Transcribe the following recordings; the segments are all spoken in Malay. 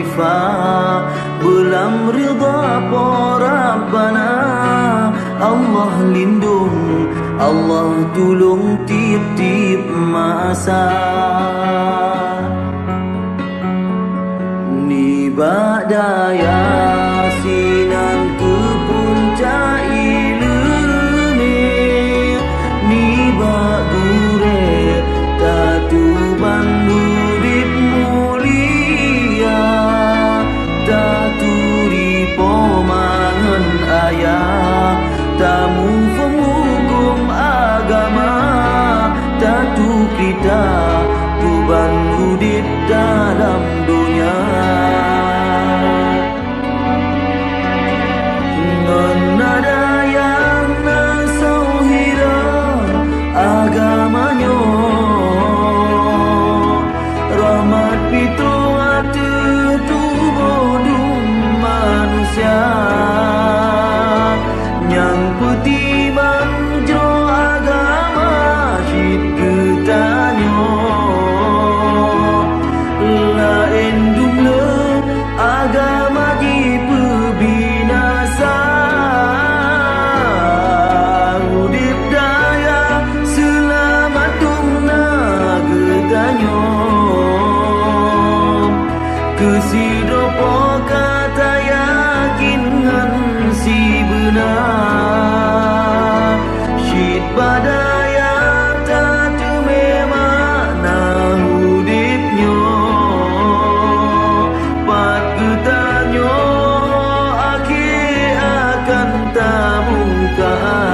khalifah belam ridha Rabbana. Allah lindung, Allah tolong tiap-tiap masa. Ni badaya sinan ke puncak ilmu, ni bagure tatu bandurip mulia, tatu ripomangan ayah, tamu penghukum agama, tatu kita tuban udip dalam dunia. Nada yang nasauhira agamanya, rahmat pitu atu tubuh manusia, yang putih manjo agama syid ketanyo, lain jumla agama di pebinasa. Udip daya selamat tungna ketanyo, kesidopo kata yakinkan si benar, syid badaya tatu memana udipnyo, pat ketanyo akhir akan tamukaan.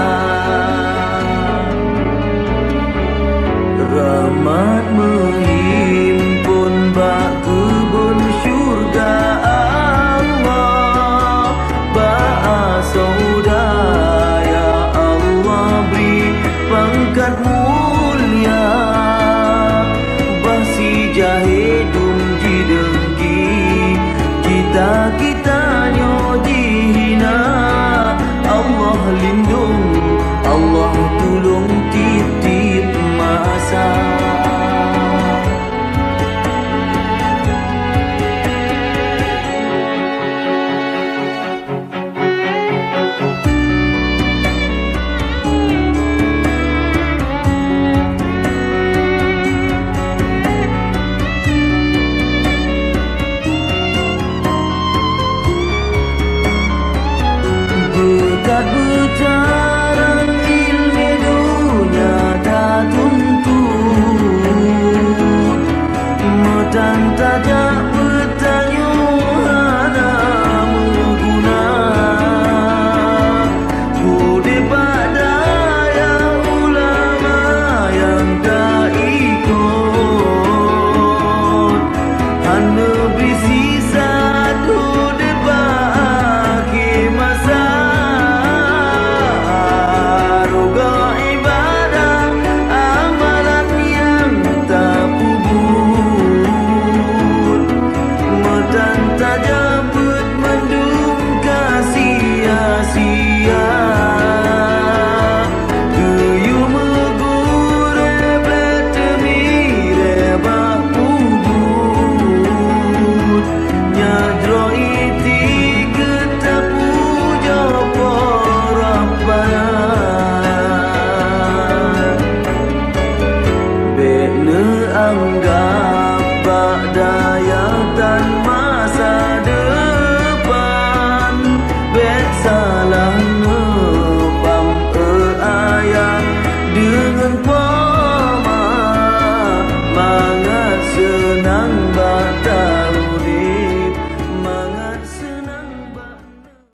Rahmat menghimpun bak kebun syurga Allah, bak saudara Allah beri pangkat mulia, basi jahidum jidenggi kita-kitanyo dihina. Allah lindung, Allah tolong tiap-tiap masa. Dekat berjarang ilmu dunia tak tuntut, medan tajak bertanya hana mengguna. Budi badaya ulama yang tak ikut, hana berisi